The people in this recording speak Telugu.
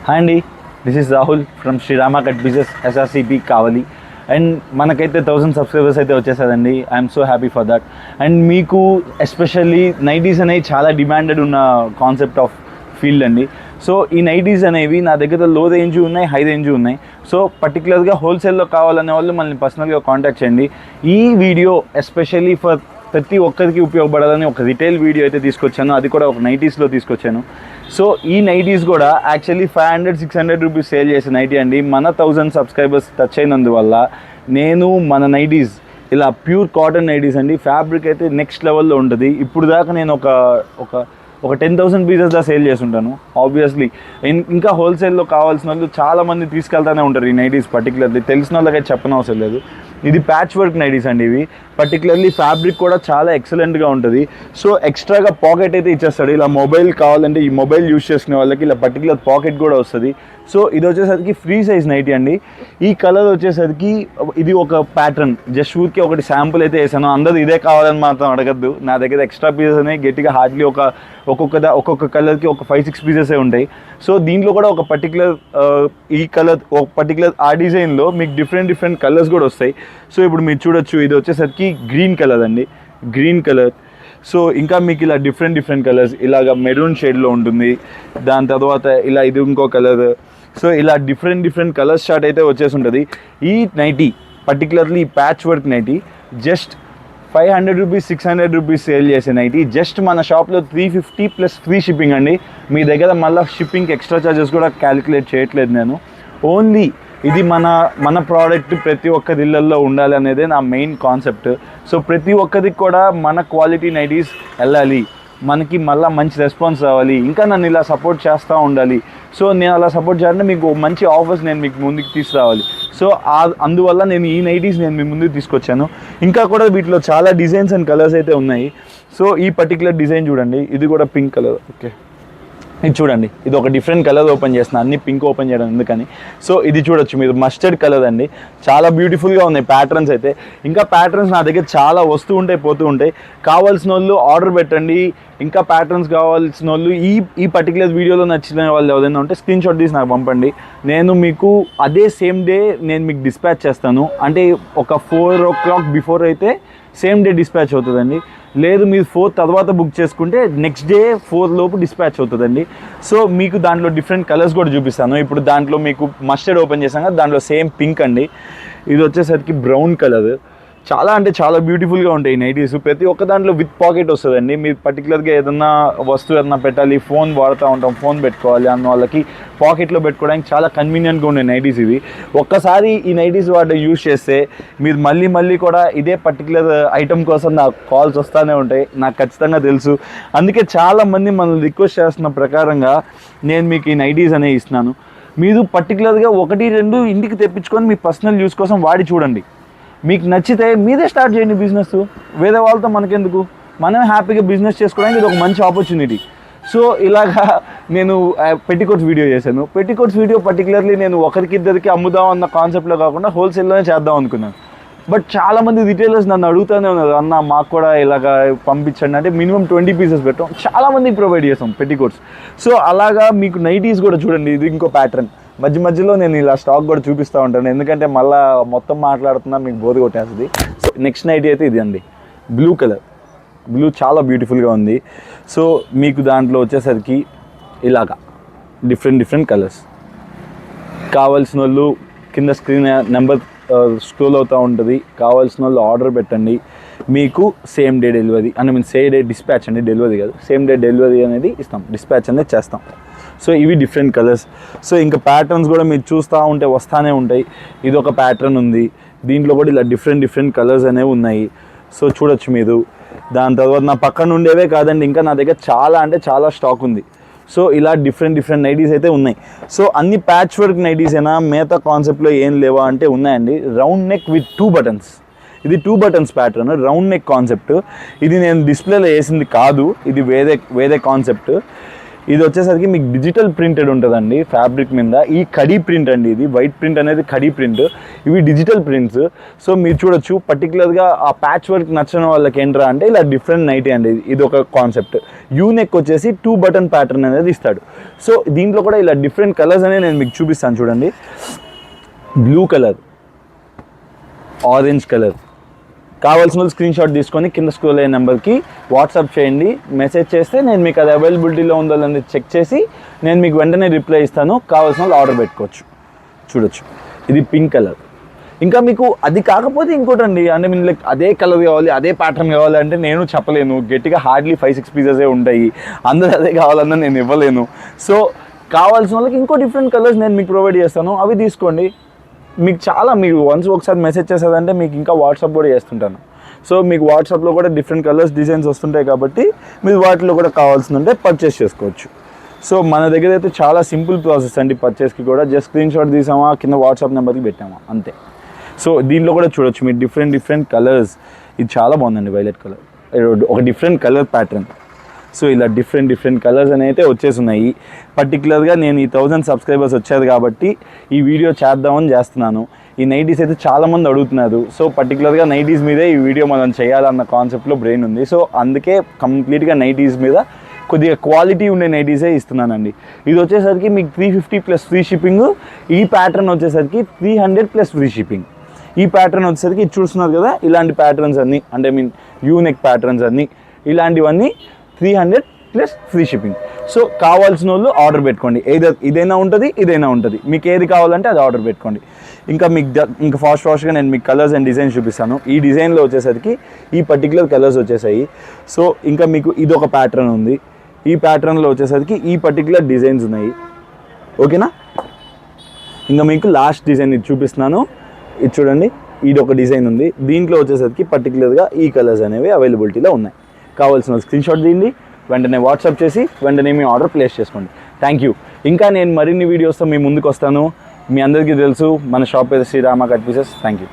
హాయ్ అండి, this is Rahul from Srirama cut business SRCP కావాలి. అండ్ మనకైతే 1000 సబ్స్క్రైబర్స్ అయితే వచ్చేసారండి. I'm so happy for that. And మీకు ఎస్పెషల్లీ నైటీస్ అనేవి చాలా డిమాండెడ్ ఉన్న కాన్సెప్ట్ ఆఫ్ ఫీల్డ్ అండి. సో ఈ నైటీస్ అనేవి నా దగ్గర లో రేంజ్ ఉన్నాయి, హై రేంజ్ ఉన్నాయి. సో పర్టికులర్గా హోల్సేల్లో కావాలనే వాళ్ళు మనల్ని పర్సనల్గా కాంటాక్ట్ చేయండి. ఈ వీడియో ఎస్పెషల్లీ ఫర్ ప్రతి ఒక్కరికి ఉపయోగపడాలని ఒక రిటైల్ వీడియో అయితే తీసుకొచ్చాను, అది కూడా ఒక నైటీస్లో తీసుకొచ్చాను. సో ఈ నైటీస్ కూడా యాక్చువల్లీ 500-600 రూపీస్ సేల్ చేసే నైటీ అండి. మన 1000 సబ్స్క్రైబర్స్ టచ్ అయినందువల్ల నేను మన నైటీస్ ఇలా ప్యూర్ కాటన్ నైటీస్ అండి, ఫ్యాబ్రిక్ అయితే నెక్స్ట్ లెవెల్లో ఉంటుంది. ఇప్పుడు దాకా నేను ఒక 10,000 పీసెస్లా సేల్ చేస్తుంటాను. ఆబ్వియస్లీ ఇంకా హోల్సేల్లో కావాల్సిన వాళ్ళు చాలామంది తీసుకెళ్తానే ఉంటారు ఈ నైటీస్. పర్టికులర్లీ తెలిసిన వాళ్ళకైతే చెప్పనవసరం లేదు. ఇది ప్యాచ్ వర్క్ నైటీస్ అండి. ఇవి పర్టికులర్లీ ఫ్యాబ్రిక్ కూడా చాలా ఎక్సలెంట్గా ఉంటుంది. సో ఎక్స్ట్రాగా పాకెట్ అయితే ఇచ్చేస్తాడు. ఇలా మొబైల్ కావాలంటే ఈ మొబైల్ యూస్ చేసుకునే వాళ్ళకి ఇలా పర్టికులర్ పాకెట్ కూడా వస్తుంది. సో ఇది వచ్చేసరికి ఫ్రీ సైజ్ నైటీ అండి. ఈ కలర్ వచ్చేసరికి ఇది ఒక ప్యాటర్న్, జస్ట్ ఊరికి ఒకటి శాంపుల్ అయితే వేసాను. అందరూ ఇదే కావాలని మాత్రం అడగద్దు. నా దగ్గర ఎక్స్ట్రా పీసెస్ అనేవి గట్టిగా హార్డ్లీ ఒక్కొక్క కలర్కి ఒక 5-6 పీసెసే ఉంటాయి. సో దీంట్లో కూడా ఒక పర్టికులర్ ఈ కలర్ ఒక పర్టికులర్ ఆ డిజైన్లో మీకు డిఫరెంట్ కలర్స్ కూడా వస్తాయి. సో ఇప్పుడు మీరు చూడొచ్చు, ఇది వచ్చేసరికి గ్రీన్ కలర్ అండి, గ్రీన్ కలర్. సో ఇంకా మీకు ఇలా డిఫరెంట్ కలర్స్, ఇలాగ మెరూన్ షేడ్లో ఉంటుంది. దాని తర్వాత ఇలా ఇది ఇంకో కలర్. సో ఇలా డిఫరెంట్ కలర్స్ షార్ట్ అయితే వచ్చేసి ఉంటుంది. ఈ నైటీ పర్టికులర్లీ ఈ patch work nighty just 500 rupees 600 rupees sale చేసే నైటీ జస్ట్ మన షాప్లో 350 ప్లస్ ఫ్రీ షిప్పింగ్ అండి. మీ దగ్గర మళ్ళీ షిప్పింగ్కి ఎక్స్ట్రా ఛార్జెస్ కూడా క్యాలిక్యులేట్ చేయట్లేదు నేను. ఓన్లీ ఇది మన ప్రోడక్ట్ ప్రతి ఒక్కరి ఇళ్ళల్లో ఉండాలి అనేదే నా మెయిన్ కాన్సెప్ట్. సో ప్రతి ఒక్కరికి కూడా మన క్వాలిటీ నైటీస్ వెళ్ళాలి, మనకి మళ్ళీ మంచి రెస్పాన్స్ రావాలి, ఇంకా నన్ను ఇలా సపోర్ట్ చేస్తూ ఉండాలి. సో నేను అలా సపోర్ట్ చేయాలంటే మీకు మంచి ఆఫర్స్ నేను మీకు ముందుకు తీసుకురావాలి. సో అందువల్ల నేను ఈ నైటీస్ నేను మీ ముందుకు తీసుకొచ్చాను. ఇంకా కూడా వీటిలో చాలా డిజైన్స్ అండ్ కలర్స్ అయితే ఉన్నాయి. సో ఈ పర్టికులర్ డిజైన్ చూడండి, ఇది కూడా పింక్ కలర్. ఓకే, ఇది చూడండి, ఇది ఒక డిఫరెంట్ కలర్ ఓపెన్ చేస్తున్నా, అన్ని పింక్ ఓపెన్ చేయడం ఎందుకని. సో ఇది చూడొచ్చు మీరు, మస్టర్డ్ కలర్ అండి. చాలా బ్యూటిఫుల్గా ఉన్నాయి ప్యాటర్న్స్ అయితే. ఇంకా ప్యాటర్న్స్ నా దగ్గర చాలా వస్తూ ఉంటాయి, పోతూ ఉంటాయి. కావాల్సిన వాళ్ళు ఆర్డర్ పెట్టండి. ఇంకా ప్యాటర్న్స్ కావాల్సిన వాళ్ళు ఈ పర్టికులర్ వీడియోలో నచ్చిన వాళ్ళు ఎవరైనా ఉంటే స్క్రీన్ షాట్ తీసి నాకు పంపండి. నేను మీకు అదే సేమ్ డే నేను మీకు డిస్పాచ్ చేస్తాను. అంటే ఒక 4 o'clock బిఫోర్ అయితే సేమ్ డే డిస్పాచ్ అవుతుందండి. లేదు మీరు 4 తర్వాత బుక్ చేసుకుంటే నెక్స్ట్ డే 4 లోపు డిస్పాచ్ అవుతుందండి. సో మీకు దాంట్లో డిఫరెంట్ కలర్స్ కూడా చూపిస్తాను. ఇప్పుడు దాంట్లో మీకు మస్టర్డ్ ఓపెన్ చేసాం కదా, దాంట్లో సేమ్ పింక్ అండి. ఇది వచ్చేసరికి బ్రౌన్ కలర్. చాలా అంటే చాలా బ్యూటిఫుల్గా ఉంటాయి నైటీస్. ప్రతి ఒక్క దాంట్లో విత్ పాకెట్ వస్తుందండి. మీరు పర్టికులర్గా ఏదన్నా వస్తువు ఏదన్నా పెట్టాలి, ఫోన్ వాడుతూ ఉంటాం, ఫోన్ పెట్టుకోవాలి అన్న వాళ్ళకి పాకెట్లో పెట్టుకోవడానికి చాలా కన్వీనియంట్గా ఉండే నైటీస్ ఇవి. ఒక్కసారి ఈ నైటీస్ వాటి యూజ్ చేస్తే మీరు మళ్ళీ కూడా ఇదే పర్టికులర్ ఐటమ్ కోసం నాకు కాల్స్ వస్తూనే ఉంటాయి, నాకు ఖచ్చితంగా తెలుసు. అందుకే చాలామంది మనల్ని రిక్వెస్ట్ చేస్తున్న ప్రకారంగా నేను మీకు ఈ నైటీస్ అనేవి ఇస్తున్నాను. మీరు పర్టికులర్గా 1-2 ఇంటికి తెప్పించుకొని మీ పర్సనల్ యూస్ కోసం వాడి చూడండి. మీకు నచ్చితే మీదే స్టార్ట్ చేయండి బిజినెస్. వేరే వాళ్ళతో మనకెందుకు, మనం హ్యాపీగా బిజినెస్ చేసుకోవడానికి ఇది ఒక మంచి ఆపర్చునిటీ. సో ఇలాగా నేను పెట్టికోట్స్ వీడియో చేశాను. పెట్టికోట్స్ వీడియో పర్టికులర్లీ నేను ఒకరికిద్దరికి అమ్ముదాం అన్న కాన్సెప్ట్లో కాకుండా హోల్సేల్లోనే చేద్దాం అనుకున్నాను. బట్ చాలామంది రిటైలర్స్ నన్ను అడుగుతూనే ఉన్నారు, అన్న మాకు కూడా ఇలాగా పంపించండి అంటే మినిమం 20 పీసెస్ పెట్టాం. చాలామందికి ప్రొవైడ్ చేస్తాం పెట్టికోట్స్. సో అలాగా మీకు నైటీస్ కూడా చూడండి, ఇది ఇంకో ప్యాటర్న్. మధ్యలో నేను ఇలా స్టాక్ కూడా చూపిస్తూ ఉంటాను, ఎందుకంటే మళ్ళీ మొత్తం మాట్లాడుతున్నా మీకు బోర్ కొట్టేస్తుంది. సో నెక్స్ట్ నైటీ అయితే ఇది అండి, బ్లూ కలర్. బ్లూ చాలా బ్యూటిఫుల్గా ఉంది. సో మీకు దాంట్లో వచ్చేసరికి ఇలాగా డిఫరెంట్ కలర్స్. కావాల్సిన వాళ్ళు కింద స్క్రీన్ నెంబర్ స్క్రోల్ అవుతూ ఉంటుంది, కావాల్సిన వాళ్ళు ఆర్డర్ పెట్టండి. మీకు same day delivery same day dispatch అండి, డెలివరీ కాదు, సేమ్ డే డెలివరీ అనేది ఇస్తాం, డిస్పాచ్ అనేది చేస్తాం. సో ఇవి డిఫరెంట్ కలర్స్. సో ఇంకా ప్యాటర్న్స్ కూడా మీరు చూస్తూ ఉంటే వస్తూనే ఉంటాయి. ఇది ఒక ప్యాటర్న్ ఉంది, దీంట్లో కూడా ఇలా డిఫరెంట్ కలర్స్ అనేవి ఉన్నాయి. సో చూడొచ్చు మీరు. దాని తర్వాత నా పక్కన ఉండేవే కాదండి, ఇంకా నా దగ్గర చాలా అంటే చాలా స్టాక్ ఉంది. సో ఇలా డిఫరెంట్ నైటీస్ అయితే ఉన్నాయి. సో అన్ని ప్యాచ్ వర్క్ నైటీస్ అయినా మిగతా కాన్సెప్ట్లో ఏం లేవా అంటే ఉన్నాయండి. Round neck with 2 buttons. ఇది 2 buttons pattern, round neck concept. ఇది నేను డిస్ప్లేలో వేసింది కాదు, ఇది వేరే కాన్సెప్ట్. ఇది వచ్చేసరికి మీకు డిజిటల్ ప్రింటెడ్ ఉంటుందండి ఫ్యాబ్రిక్ మీద. ఈ కడీ ప్రింట్ అండి, ఇది వైట్ ప్రింట్ అనేది కడీ ప్రింట్, ఇవి డిజిటల్ ప్రింట్స్. సో మీరు చూడొచ్చు పర్టికులర్గా ఆ ప్యాచ్ వర్క్ నచ్చని వాళ్ళకి ఏంట్రా అంటే ఇలా డిఫరెంట్ నైటీ అండి. ఇది ఒక కాన్సెప్ట్. యూనెక్ వచ్చేసి 2 బటన్ ప్యాటర్న్ అనేది ఇస్తాడు. సో దీంట్లో కూడా ఇలా డిఫరెంట్ కలర్స్ అనేది నేను మీకు చూపిస్తాను చూడండి. Blue colour, orange colour. కావాల్సిన స్క్రీన్ షాట్ తీసుకొని కింద స్క్రోల్ అయ్యే నెంబర్కి వాట్సాప్ చేయండి. మెసేజ్ చేస్తే నేను మీకు అది అవైలబిలిటీలో ఉందో లేదో చెక్ చేసి నేను మీకు వెంటనే రిప్లై ఇస్తాను. కావాల్సిన వాళ్ళు ఆర్డర్ పెట్టుకోవచ్చు. చూడొచ్చు, ఇది పింక్ కలర్. ఇంకా మీకు అది కాకపోతే ఇంకోటండి, అంటే మీరు లైక్ అదే కలర్ కావాలి, అదే ప్యాటర్న్ కావాలి అంటే నేను చెప్పలేను. గట్టిగా హార్డ్లీ 5-6 పీసెసే ఉంటాయి, అందరూ అదే కావాలన్నా నేను ఇవ్వలేను. సో కావాల్సిన వాళ్ళకి ఇంకో డిఫరెంట్ కలర్స్ నేను మీకు ప్రొవైడ్ చేస్తాను, అవి తీసుకోండి. మీకు చాలా, మీరు వన్స్ ఒకసారి మెసేజ్ చేసేదంటే మీకు ఇంకా వాట్సాప్ కూడా చేస్తుంటాను. సో మీకు వాట్సాప్లో కూడా డిఫరెంట్ కలర్స్ డిజైన్స్ వస్తుంటాయి కాబట్టి మీరు వాటిలో కూడా కావాల్సిందంటే పర్చేస్ చేసుకోవచ్చు. సో మన దగ్గర అయితే చాలా సింపుల్ ప్రాసెస్ అండి పర్చేస్కి కూడా. జస్ట్ స్క్రీన్ షాట్ తీసామా, కింద వాట్సాప్ నెంబర్కి పెట్టామా, అంతే. సో దీంట్లో కూడా చూడొచ్చు మీరు డిఫరెంట్ కలర్స్. ఇది చాలా బాగుందండి, వైలెట్ కలర్, ఒక డిఫరెంట్ కలర్ ప్యాటర్న్. సో ఇలా డిఫరెంట్ కలర్స్ అయితే వచ్చేస్తున్నాయి. పర్టికులర్గా నేను ఈ 1000 సబ్స్క్రైబర్స్ వచ్చారు కాబట్టి ఈ వీడియో చేద్దామని చేస్తున్నాను. ఈ నైటీస్ అయితే చాలామంది అడుగుతున్నారు. సో పర్టికులర్గా నైటీస్ మీదే ఈ వీడియో మనం చేయాలన్న కాన్సెప్ట్లో బ్రెయిన్ ఉంది. సో అందుకే కంప్లీట్గా నైటీస్ మీద కొద్దిగా క్వాలిటీ ఉండే నైటీసే ఇస్తున్నానండి. ఇది వచ్చేసరికి మీకు 350 ప్లస్ ఫ్రీ షిప్పింగ్. ఈ ప్యాటర్న్ వచ్చేసరికి 300 ప్లస్ ఫ్రీ షిప్పింగ్. ఈ ప్యాటర్న్ వచ్చేసరికి ఇది చూస్తున్నారు కదా, ఇలాంటి ప్యాటర్న్స్ అన్నీ, అంటే యూనెక్ ప్యాటర్న్స్ అన్నీ, ఇలాంటివన్నీ 300 ప్లస్ ఫ్రీ షిప్పింగ్. సో కావాల్సిన వాళ్ళు ఆర్డర్ పెట్టుకోండి. ఇదైనా ఉంటుంది, మీకు ఏది కావాలంటే అది ఆర్డర్ పెట్టుకోండి. ఇంకా మీకు ఇంకా ఫాస్ట్గా నేను మీకు కలర్స్ అండ్ డిజైన్స్ చూపిస్తాను. ఈ డిజైన్లో వచ్చేసరికి ఈ పర్టికులర్ కలర్స్ వచ్చేసాయి. సో ఇంకా మీకు ఇదొక ప్యాటర్న్ ఉంది, ఈ ప్యాటర్న్లో వచ్చేసరికి ఈ పర్టికులర్ డిజైన్స్ ఉన్నాయి. ఓకేనా? ఇంకా మీకు లాస్ట్ డిజైన్ ఇది చూపిస్తున్నాను. ఇది చూడండి, ఇది ఒక డిజైన్ ఉంది. దీంట్లో వచ్చేసరికి పర్టికులర్గా ఈ కలర్స్ అనేవి అవైలబిలిటీలో ఉన్నాయి. కావాల్సిన స్క్రీన్ షాట్ తీయండి, వెంటనే వాట్సాప్ చేసి వెంటనే మీ ఆర్డర్ ప్లేస్ చేసుకోండి. Thank you. ఇంకా నేను మరిన్ని వీడియోస్తో మీ ముందుకు వస్తాను. మీ అందరికీ తెలుసు మన షాప్ పేరు Srirama cut pieces. Thank you.